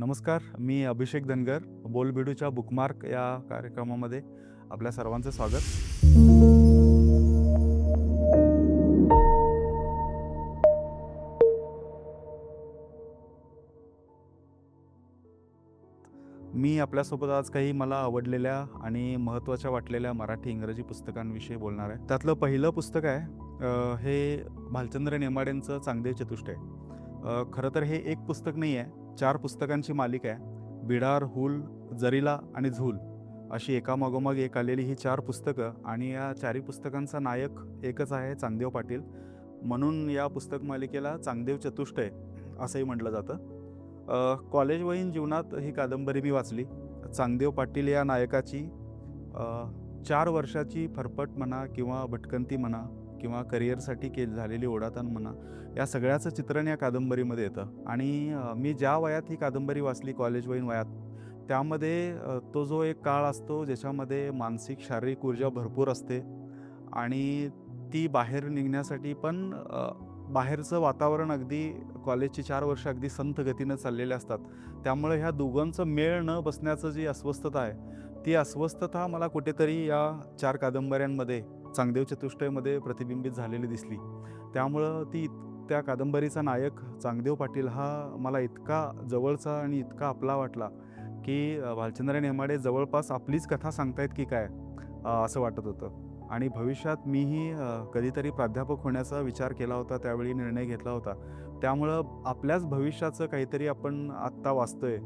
नमस्कार, मी अभिषेक धनगर. बोलबिडूच्या बुकमार्क या कार्यक्रमामध्ये आपल्या सर्वांचं स्वागत. मी आपल्यासोबत आज काही मला आवडलेल्या आणि महत्त्वाच्या वाटलेल्या मराठी इंग्रजी पुस्तकांविषयी बोलणार आहे. त्यातलं पहिलं पुस्तक आहे हे भालचंद्र नेमाडेंचं चांगदेव चतुष्टय. खरं तर हे एक पुस्तक नाही आहे, 4 पुस्तकांची मालिका आहे. बिडार, हूल, जरीला आणि झूल अशी एकामागोमाग एक आलेली ही 4 पुस्तकं आणि या 4ही पुस्तकांचा नायक एकच आहे, चांगदेव पाटील. म्हणून या पुस्तक मालिकेला चांगदेव चतुष्टय असंही म्हटलं जातं. कॉलेजवयीन जीवनात ही कादंबरी मी वाचली. चांगदेव पाटील या नायकाची 4 वर्षाची फरफट म्हणा किंवा भटकंती म्हणा किंवा करिअरसाठी झालेली ओढाताण म्हणा, या सगळ्याचं चित्रण या कादंबरीमध्ये येतं. आणि मी ज्या वयात ही कादंबरी वाचली, कॉलेजवयीन वयात, त्यामध्ये तो जो एक काळ असतो ज्याच्यामध्ये मानसिक शारीरिक ऊर्जा भरपूर असते आणि ती बाहेर निघण्यासाठी पण बाहेरचं वातावरण अगदी कॉलेजची 4 वर्ष अगदी संथ गतीनं चाललेले असतात. त्यामुळे ह्या दोघांचं मेळ न बसण्याचं जी अस्वस्थता आहे, ती अस्वस्थता मला कुठेतरी या 4 कादंबऱ्यांमध्ये चांगदेव चतुष्टयमध्ये प्रतिबिंबित झालेली दिसली. त्यामुळं त्या कादंबरीचा नायक चांगदेव पाटील हा मला इतका जवळचा आणि इतका आपला वाटला, की भालचंद्र नेमाडे जवळपास आपलीच कथा सांगतायत की काय, असं वाटत होतं. आणि भविष्यात मीही कधीतरी प्राध्यापक होण्याचा विचार केला होता, त्यावेळी निर्णय घेतला होता. त्यामुळं आपल्याच भविष्याचं काहीतरी आपण आत्ता वाचतोय,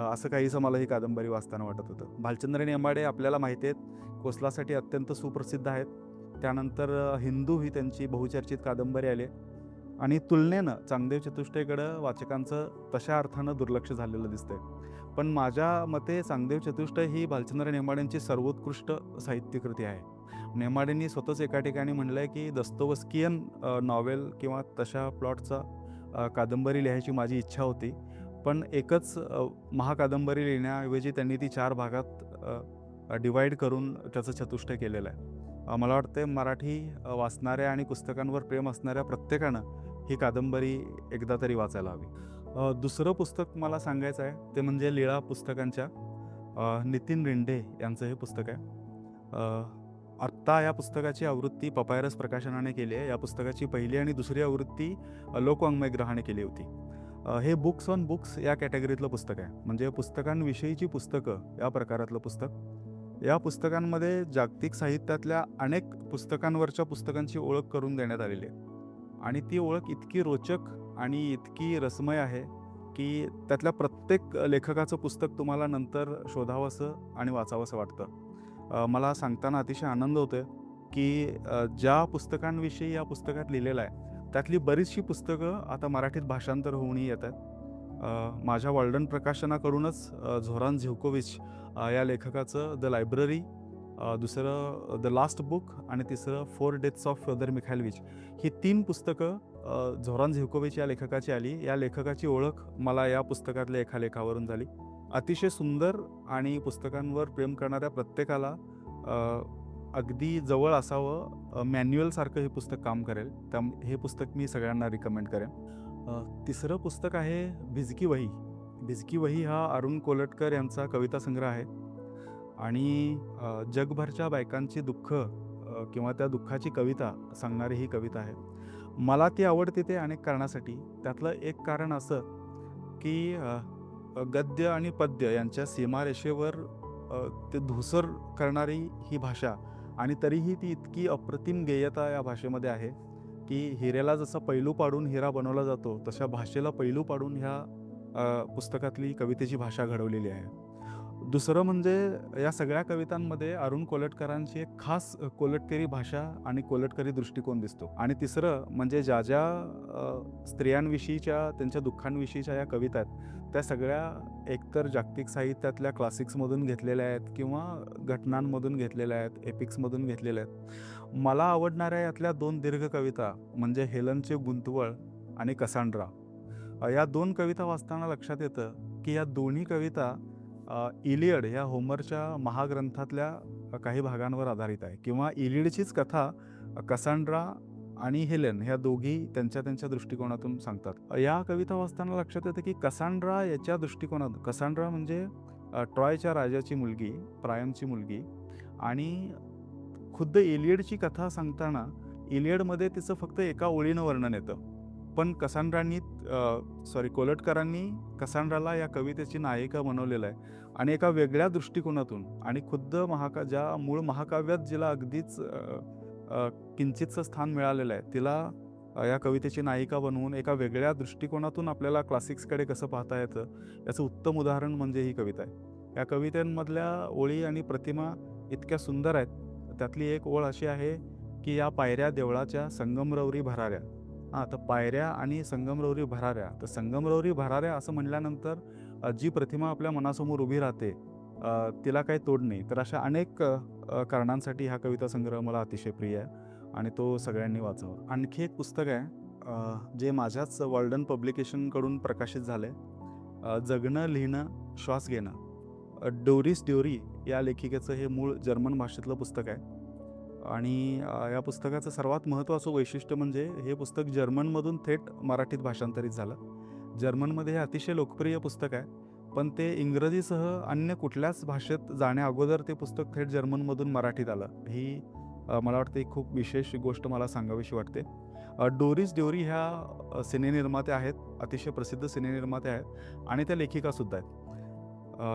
असं काहीसं मला ही कादंबरी वाचताना वाटत होतं. भालचंद्र नेमाडे आपल्याला माहिती आहेत, कोसलासाठी अत्यंत सुप्रसिद्ध आहेत. त्यानंतर हिंदू ही त्यांची बहुचर्चित कादंबरी आली आणि तुलनेनं चांगदेव चतुष्टयकडं वाचकांचं तशा अर्थानं दुर्लक्ष झालेलं दिसतंय. पण माझ्या मते चांगदेव चतुष्टय ही भालचंद्र नेमाडेंची सर्वोत्कृष्ट साहित्यकृती आहे. नेमाडेंनी स्वतःच एका ठिकाणी म्हटलं आहे, की दस्तोवस्कियन नॉवेल किंवा तशा प्लॉटचा कादंबरी लिहायची माझी इच्छा होती. पण एकच महाकादंबरी लिहिण्याऐवजी त्यांनी ती 4 भागात डिवाईड करून त्याचं चतुष्टय केलेलं आहे. मला वाटतं मराठी वाचणाऱ्या आणि पुस्तकांवर प्रेम असणाऱ्या प्रत्येकानं ही कादंबरी एकदा तरी वाचायला हवी. दुसरं पुस्तक मला सांगायचं आहे ते म्हणजे लीळा पुस्तकांच्या नितीन रिंढे यांचं हे पुस्तक आहे. आत्ता या पुस्तकाची आवृत्ती पपायरस प्रकाशनाने केली आहे. या पुस्तकाची पहिली आणि दुसरी आवृत्ती लोकवाङ्मयग्रहाने केली होती. हे बुक्स ऑन बुक्स या कॅटेगरीतलं पुस्तक आहे, म्हणजे पुस्तकांविषयीची पुस्तकं या प्रकारातलं पुस्तक. या पुस्तकांमध्ये जागतिक साहित्यातल्या अनेक पुस्तकांवरच्या पुस्तकांची ओळख करून देण्यात आलेली आहे आणि ती ओळख इतकी रोचक आणि इतकी रसमय आहे की त्यातल्या प्रत्येक लेखकाचं पुस्तक तुम्हाला नंतर शोधावंसं आणि वाचावंसं वाटतं. मला सांगताना अतिशय आनंद होतोय की ज्या पुस्तकांविषयी या पुस्तकात लिहिलेलं आहे त्यातली बरीचशी पुस्तकं आता मराठीत भाषांतर होऊनही येत आहेत. माझ्या वॉल्डन प्रकाशनाकडूनच झोरान झिवकोविच या लेखकाचं द लायब्ररी, दुसरं द लास्ट बुक आणि तिसरं 4 डेथ्स ऑफ फ्योदर मिखायलविच, ही 3 पुस्तकं झोरान झिवकोविच या लेखकाची आली. या लेखकाची ओळख मला या पुस्तकातल्या एका लेखावरून झाली. अतिशय सुंदर आणि पुस्तकांवर प्रेम करणाऱ्या प्रत्येकाला अगदी जवळ असावं, मॅन्युअलसारखं हे पुस्तक काम करेल. हे पुस्तक मी सगळ्यांना रिकमेंड करेन. तिसरं पुस्तक आहे भिजकी वही. भिजकी वही हा अरुण कोलटकर यांचा कविता संग्रह आहे आणि जगभरच्या बायकांची दुःख किंवा त्या दुःखाची कविता सांगणारी ही कविता आहे. मला ती आवडते ते अनेक कारणासाठी. त्यातलं एक कारण असं की गद्य आणि पद्य यांच्या सीमारेषेवर ते धुसर करणारी ही भाषा आणि तरीही ती इतकी अप्रतिम गेयता या भाषेमध्ये आहे की हिऱ्याला जसा पैलू पाडून हिरा बनवला जातो तशा भाषेला पैलू पाडून ह्या पुस्तकातली कवितेची भाषा घडवलेली आहे. दुसरं म्हणजे या सगळ्या कवितांमध्ये अरुण कोलटकरांची एक खास कोलटकरी भाषा आणि कोलटकरी दृष्टिकोन दिसतो. आणि तिसरं म्हणजे ज्या ज्या स्त्रियांविषयीच्या त्यांच्या दुःखांविषयीच्या या कविता आहेत त्या सगळ्या एकतर जागतिक साहित्यातल्या क्लासिक्समधून घेतलेल्या आहेत किंवा घटनांमधून घेतलेल्या आहेत, एपिक्समधून घेतलेल्या आहेत. मला आवडणाऱ्या यातल्या 2 दीर्घ कविता म्हणजे हेलनचे गुंतवळ आणि कसांड्रा. या 2 कविता वाचताना लक्षात येतं की या दोन्ही कविता इलियड या होमरच्या महाग्रंथातल्या काही भागांवर आधारित आहे किंवा इलियडचीच कथा कसांड्रा आणि हेलेन ह्या दोघी त्यांच्या त्यांच्या दृष्टिकोनातून सांगतात. या कविता वाचताना लक्षात येतं की कसांड्रा याच्या दृष्टिकोनातून, कसांड्रा म्हणजे ट्रॉयच्या राजाची मुलगी, प्रायमची मुलगी, आणि खुद्द इलियडची कथा सांगताना इलियडमध्ये तिचं फक्त एका ओळीनं वर्णन येतं. पण कोलटकरांनी कसांड्राला या कवितेची नायिका बनवलेलं आहे आणि एका वेगळ्या दृष्टिकोनातून, आणि खुद्द ज्या मूळ महाकाव्यात जिला अगदीच किंचितचं स्थान मिळालेलं आहे, तिला या कवितेची नायिका बनवून एका वेगळ्या दृष्टिकोनातून आपल्याला क्लासिक्सकडे कसं पाहता येतं याचं उत्तम उदाहरण म्हणजे ही कविता आहे. या कवितेमधल्या ओळी आणि प्रतिमा इतक्या सुंदर आहेत. त्यातली एक ओळ अशी आहे की या पायऱ्या देवळाच्या संगमरवरी भराऱ्या. तर पायऱ्या आणि संगमरवरी भराऱ्या. तर संगमरवरी भराऱ्या असं म्हटल्यानंतर जी प्रतिमा आपल्या मनासमोर उभी राहते तिला काही तोड नाही. तर अशा अनेक कारणांसाठी हा कविता संग्रह मला अतिशय प्रिय आहे आणि तो सगळ्यांनी वाचावा. आणखी एक पुस्तक आहे जे माझ्याच वर्ल्डन पब्लिकेशनकडून प्रकाशित झालं आहे. जगणं, लिहिणं, श्वास घेणं. डोरिस ड्युरी या लेखिकेचं हे मूळ जर्मन भाषेतलं पुस्तक आहे आणि या पुस्तकाचं सर्वात महत्त्वाचं वैशिष्ट्य म्हणजे हे पुस्तक जर्मनमधून थेट मराठीत भाषांतरित झालं. जर्मनमध्ये हे अतिशय लोकप्रिय पुस्तक आहे, पण ते इंग्रजीसह अन्य कुठल्याच भाषेत जाण्या अगोदर ते पुस्तक थेट जर्मनमधून मराठीत आलं. ही मला वाटतं एक खूप विशेष गोष्ट मला सांगावीशी वाटते. डोरिस ड्युरी ह्या सिनेनिर्मात्या आहेत, अतिशय प्रसिद्ध सिनेनिर्मात्या आहेत आणि त्या लेखिकासुद्धा आहेत.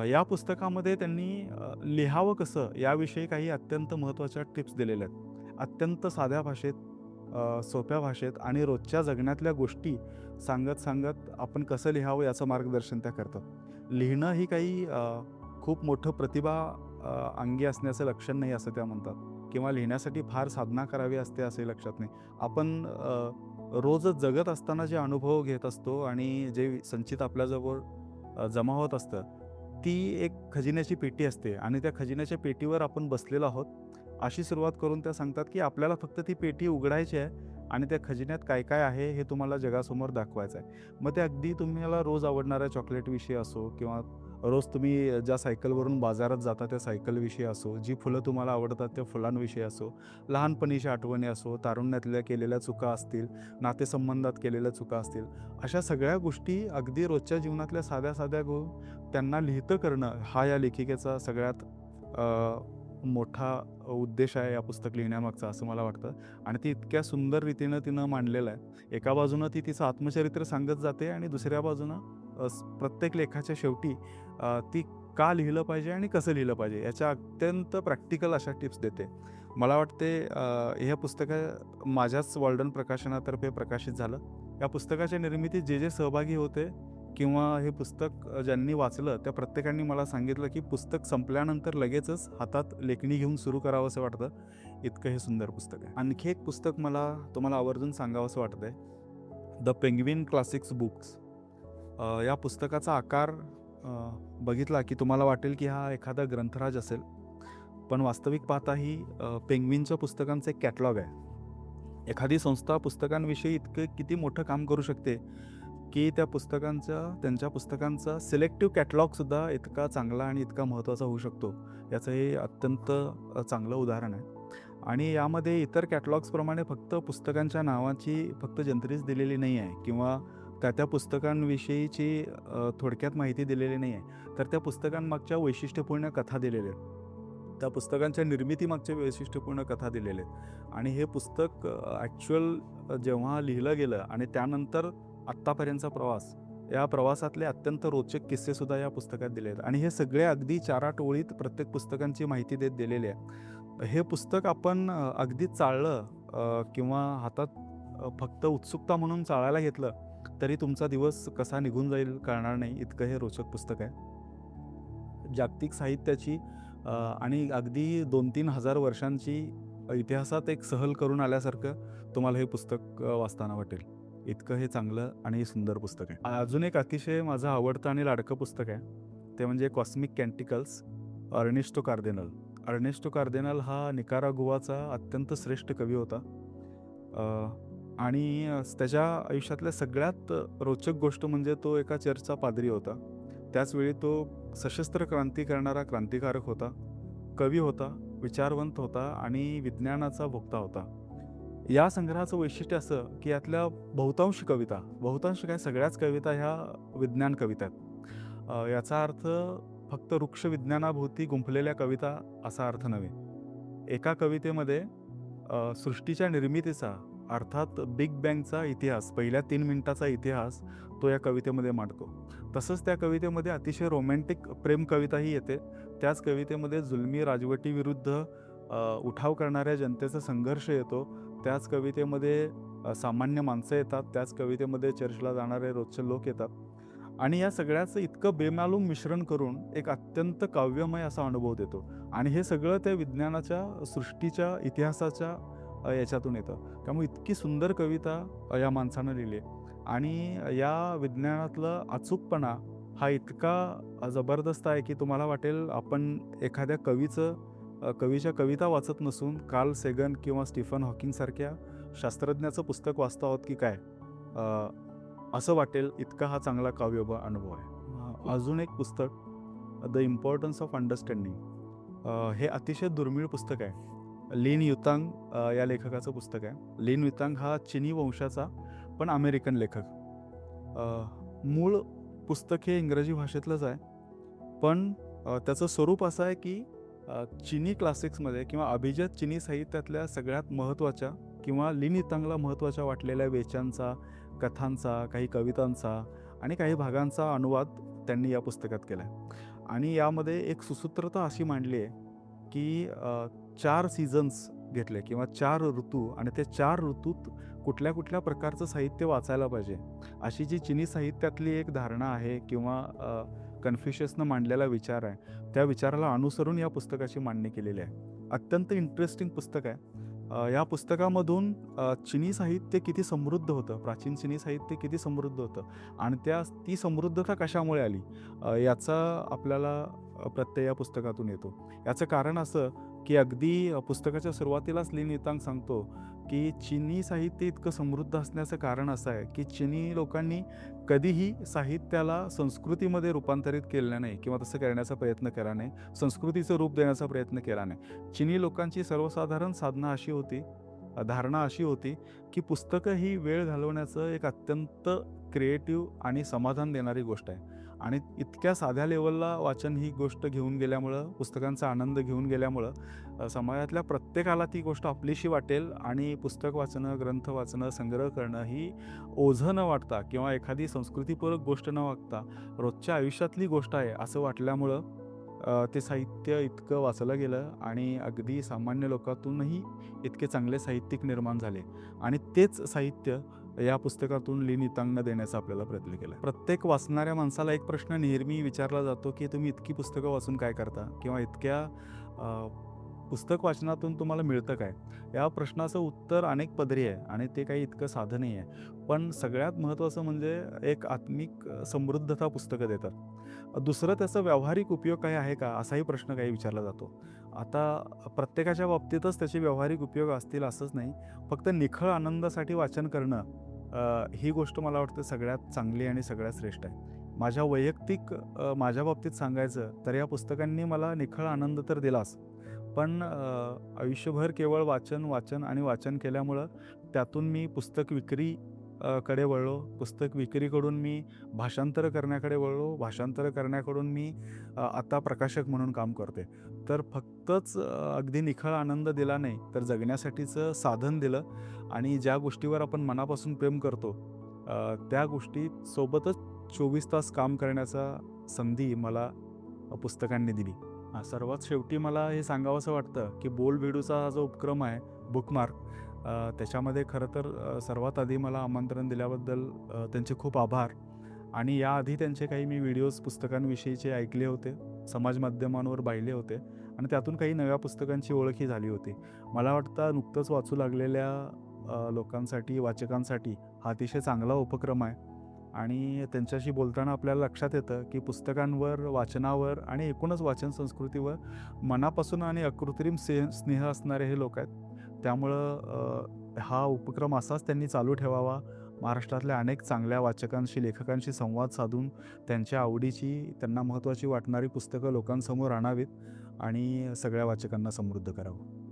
या पुस्तकामध्ये त्यांनी लिहावं कसं याविषयी काही अत्यंत महत्त्वाच्या टिप्स दिलेल्या आहेत. अत्यंत साध्या भाषेत, सोप्या भाषेत आणि रोजच्या जगण्यातल्या गोष्टी सांगत सांगत आपण कसं लिहावं याचं मार्गदर्शन त्या करतात. लिहिणं ही काही खूप मोठं प्रतिभा अंगी असण्याचं लक्षण नाही असं त्या म्हणतात, किंवा लिहिण्यासाठी फार साधना करावी असते असे लक्षात नाही. आपण रोजच जगत असताना जे अनुभव घेत असतो आणि जे संचित आपल्याजवळ जमा होत असतं, ती एक खजिन्याची पेटी असते आणि त्या खजिन्याच्या पेटीवर आपण बसलेलो आहोत अशी सुरुवात करून त्या सांगतात की आपल्याला फक्त ती पेटी उघडायची आहे आणि त्या खजिन्यात काय काय आहे हे तुम्हाला जगासमोर दाखवायचं आहे. मग ते अगदी तुम्हाला रोज आवडणाऱ्या चॉकलेटविषयी असो, किंवा रोज तुम्ही ज्या सायकलवरून बाजारात जाता त्या सायकलविषयी असो, जी फुलं तुम्हाला आवडतात त्या फुलांविषयी असो, लहानपणीच्या आठवणी असो, तारुण्यातल्या केलेल्या चुका असतील, नातेसंबंधात केलेल्या चुका असतील, अशा सगळ्या गोष्टी अगदी रोजच्या जीवनातल्या साध्या साध्या त्यांना लिहितं करणं हा या लेखिकेचा सगळ्यात मोठा उद्देश आहे या पुस्तक लिहिण्यामागचा असं मला वाटतं. आणि ती इतक्या सुंदर रीतीनं तिनं मांडलेलं आहे. एका बाजूनं ती तिचं आत्मचरित्र सांगत जाते आणि दुसऱ्या बाजूनं प्रत्येक लेखाच्या शेवटी ती का लिहिलं पाहिजे आणि कसं लिहिलं पाहिजे याच्या अत्यंत प्रॅक्टिकल अशा टिप्स देते. मला वाटते हे पुस्तकं माझ्याच वर्ल्डन प्रकाशनातर्फे प्रकाशित झालं. या पुस्तकाच्या निर्मितीत जे जे सहभागी होते किंवा हे पुस्तक ज्यांनी वाचलं त्या प्रत्येकाने मला सांगितलं की पुस्तक संपल्यानंतर लगेचच हातात लेखणी घेऊन सुरू करावं असं वाटतं, इतकं हे सुंदर पुस्तक आहे. आणखी एक पुस्तक मला तुम्हाला आवर्जून सांगावं असं वाटतंय, द पेंग्विन क्लासिक्स बुक्स. या पुस्तकाचा आकार बघितला की तुम्हाला वाटेल की हा एखादा ग्रंथराज असेल, पण वास्तविक पाहता ही पेंग्विनच्या पुस्तकांचं एक कॅटलॉग आहे. एखादी संस्था पुस्तकांविषयी किती मोठं काम करू शकते की त्यांच्या पुस्तकांचा सिलेक्टिव्ह कॅटलॉगसुद्धा इतका चांगला आणि इतका महत्त्वाचा होऊ शकतो, याचं हे अत्यंत चांगलं उदाहरण आहे. आणि यामध्ये इतर कॅटलॉग्सप्रमाणे फक्त पुस्तकांच्या नावाची फक्त जंत्रीच दिलेली नाही आहे, किंवा त्या पुस्तकांविषयीची थोडक्यात माहिती दिलेली नाही आहे, तर त्या पुस्तकांमागच्या वैशिष्ट्यपूर्ण कथा दिलेल्या आहेत, त्या पुस्तकांच्या निर्मितीमागच्या वैशिष्ट्यपूर्ण कथा दिलेल्या आहेत. आणि हे पुस्तक ॲक्च्युअल जेव्हा लिहिलं गेलं आणि त्यानंतर आत्तापर्यंतचा प्रवास, या प्रवासातले अत्यंत रोचक किस्सेसुद्धा या पुस्तकात दिले आहेत. आणि हे सगळे अगदी 4-8 ओळीत प्रत्येक पुस्तकांची माहिती देत दिलेली आहे. हे पुस्तक आपण अगदी चाळलं किंवा हातात फक्त उत्सुकता म्हणून चाळायला घेतलं तरी तुमचा दिवस कसा निघून जाईल कळणार नाही, इतकं हे रोचक पुस्तक आहे. जागतिक साहित्याची आणि अगदी 2-3 हजार वर्षांची इतिहासात एक सहल करून आल्यासारखं तुम्हाला हे पुस्तक वाचताना वाटेल, इतकं हे चांगलं आणि सुंदर पुस्तक आहे. अजून एक अतिशय माझं आवडतं आणि लाडकं पुस्तक आहे, ते म्हणजे कॉस्मिक कॅन्टिकल्स, अर्नेस्टो कार्देनल. अर्नेस्टो कार्देनल हा निकारागुआचा अत्यंत श्रेष्ठ कवी होता आणि त्याच्या आयुष्यातल्या सगळ्यात रोचक गोष्ट म्हणजे तो एका चर्चचा पादरी होता. त्याचवेळी तो सशस्त्र क्रांती करणारा क्रांतिकारक होता, कवी होता, विचारवंत होता आणि विज्ञानाचा भोक्ता होता. या संग्रहाचं वैशिष्ट्य असं की यातल्या बहुतांश काय सगळ्याच कविता ह्या विज्ञान कविता आहेत. याचा अर्थ फक्त वृक्ष विज्ञानाभोवती गुंफलेल्या कविता असा अर्थ नव्हे. एका कवितेमध्ये सृष्टीच्या निर्मितीचा अर्थात बिग बँगचा इतिहास, पहिल्या 3 मिनिटाचा इतिहास तो या कवितेमध्ये मांडतो. तसंच त्या कवितेमध्ये अतिशय रोमॅन्टिक प्रेम कविताही येते. त्याच कवितेमध्ये जुलमी राजवटीविरुद्ध उठाव करणाऱ्या जनतेचा संघर्ष येतो. त्याच कवितेमध्ये सामान्य माणसं येतात. त्याच कवितेमध्ये चर्चला जाणारे रोजचे लोक येतात. आणि या सगळ्याचं इतकं बेमालूम मिश्रण करून एक अत्यंत काव्यमय असा अनुभव देतो. आणि हे सगळं त्या विज्ञानाच्या, सृष्टीच्या, इतिहासाच्या याच्यातून येतं. त्यामुळे इतकी सुंदर कविता या माणसानं लिहिली आहे. आणि या विज्ञानातलं अचूकपणा हा इतका जबरदस्त आहे की तुम्हाला वाटेल आपण एखाद्या कवीच्या कविता वाचत नसून कार्ल सेगन किंवा स्टीफन हॉकिंगसारख्या शास्त्रज्ञाचं पुस्तक वाचतो आहोत की काय, असं वाटेल इतका हा चांगला काव्य अनुभव आहे. अजून एक पुस्तक द इम्पॉर्टन्स ऑफ अंडरस्टँडिंग, हे अतिशय दुर्मिळ पुस्तक आहे. लिन युतांग या लेखकाचं पुस्तक आहे. लिन युतांग हा चिनी वंशाचा पण अमेरिकन लेखक. मूळ पुस्तक हे इंग्रजी भाषेतलंच आहे, पण त्याचं स्वरूप असं आहे की चिनी क्लासिक्समध्ये किंवा अभिजात चिनी साहित्यातल्या सगळ्यात महत्त्वाच्या किंवा लिन युतांगला महत्त्वाच्या वाटलेल्या वेचांचा, कथांचा, काही कवितांचा आणि काही भागांचा अनुवाद त्यांनी या पुस्तकात केला आहे. आणि यामध्ये एक सुसूत्रता अशी मांडली आहे की 4 सीझन्स घेतले किंवा 4 ऋतू, आणि ते 4 ऋतूत कुठल्या कुठल्या प्रकारचं साहित्य वाचायला पाहिजे, अशी जी चिनी साहित्यातली एक धारणा आहे किंवा कन्फ्युशियसनं मांडलेला विचार आहे, त्या विचाराला अनुसरून या पुस्तकाची मांडणी केलेली आहे. अत्यंत इंटरेस्टिंग पुस्तक आहे. या पुस्तकामधून चिनी साहित्य किती समृद्ध होतं, प्राचीन चिनी साहित्य किती समृद्ध होतं आणि ती समृद्धता कशामुळे आली, याचा आपल्याला प्रत्यय या पुस्तकातून येतो. याचं कारण असं की अगदी पुस्तकाच्या सुरुवातीलाच लिन युतांग सांगतो की चिनी साहित्य इतकं समृद्ध असण्याचं कारण असं आहे की चिनी लोकांनी कधीही साहित्याला संस्कृतीमध्ये रूपांतरित केलं नाही किंवा तसं करण्याचा प्रयत्न केला नाही, संस्कृतीचं रूप देण्याचा प्रयत्न केला नाही. चिनी लोकांची सर्वसाधारण धारणा अशी होती की पुस्तकं ही वेळ घालवण्याचं एक अत्यंत क्रिएटिव्ह आणि समाधान देणारी गोष्ट आहे. आणि इतक्या साध्या लेवलला वाचन ही गोष्ट घेऊन गेल्यामुळं, पुस्तकांचा आनंद घेऊन गेल्यामुळं समाजातल्या प्रत्येकाला ती गोष्ट आपलीशी वाटेल आणि पुस्तक वाचणं, ग्रंथ वाचणं, संग्रह करणं ही ओझं न वाटता किंवा एखादी संस्कृतीपूरक गोष्ट न वागता रोजच्या आयुष्यातली गोष्ट आहे असं वाटल्यामुळं ते साहित्य इतकं वाचलं गेलं आणि अगदी सामान्य लोकातूनही इतके चांगले साहित्यिक निर्माण झाले. आणि तेच साहित्य या पुस्तकातून लिन युतांगनं देण्याचा आपल्याला प्रयत्न केला. प्रत्येक वाचणाऱ्या माणसाला एक प्रश्न नेहमी विचारला जातो की तुम्ही इतकी पुस्तकं वाचून काय करता किंवा इतक्या पुस्तक वाचनातून तुम्हाला मिळतं काय. या प्रश्नाचं उत्तर अनेक पदरी आहे आणि ते काही इतकं साधं नाही आहे. पण सगळ्यात महत्त्वाचं म्हणजे एक आत्मिक समृद्धता पुस्तकं देतात. दुसरं त्याचा व्यावहारिक उपयोग काही आहे का, असाही प्रश्न काही विचारला जातो. आता प्रत्येकाच्या बाबतीतच त्याचे व्यावहारिक उपयोग असतील असंच नाही. फक्त निखळ आनंदासाठी वाचन करणं ही गोष्ट मला वाटतं सगळ्यात चांगली आणि सगळ्यात श्रेष्ठ आहे. माझ्या बाबतीत सांगायचं तर या पुस्तकांनी मला निखळ आनंद तर दिलाच, पण आयुष्यभर केवळ वाचन आणि वाचन केल्यामुळं त्यातून मी पुस्तक विक्रीकडे वळलो. पुस्तक विक्रीकडून मी भाषांतर करण्याकडे वळलो. भाषांतर करण्याकडून मी आता प्रकाशक म्हणून काम करते. तर फक्तच अगदी निखळ आनंद दिला नाही, तर जगण्यासाठीचं साधन दिलं आणि ज्या गोष्टीवर आपण मनापासून प्रेम करतो त्या गोष्टीसोबतच 24 तास काम करण्याचा संधी मला पुस्तकांनी दिली. सर्वात शेवटी मला हे सांगावंसं वाटतं की बोलबिडूचा हा जो उपक्रम आहे, बुकमार्क, त्याच्यामध्ये खरं तर सर्वात आधी मला आमंत्रण दिल्याबद्दल त्यांचे खूप आभार. आणि याआधी त्यांचे काही मी व्हिडिओज पुस्तकांविषयीचे ऐकले होते, समाज माध्यमांवर पाहिले होते आणि त्यातून काही नव्या पुस्तकांची ओळखही झाली होती. मला वाटतं नुकतंच वाचू लागलेल्या लोकांसाठी, वाचकांसाठी हा अतिशय चांगला उपक्रम आहे. आणि त्यांच्याशी बोलताना आपल्याला लक्षात येतं की पुस्तकांवर, वाचनावर आणि एकूणच वाचन संस्कृतीवर मनापासून आणि अकृत्रिम स्नेह असणारे हे लोक आहेत. त्यामुळं हा उपक्रम असाच त्यांनी चालू ठेवावा. महाराष्ट्रातल्या अनेक चांगल्या वाचकांशी, लेखकांशी संवाद साधून त्यांच्या आवडीची, त्यांना महत्त्वाची वाटणारी पुस्तकं लोकांसमोर आणावीत आणि सगळ्या वाचकांना समृद्ध करावं.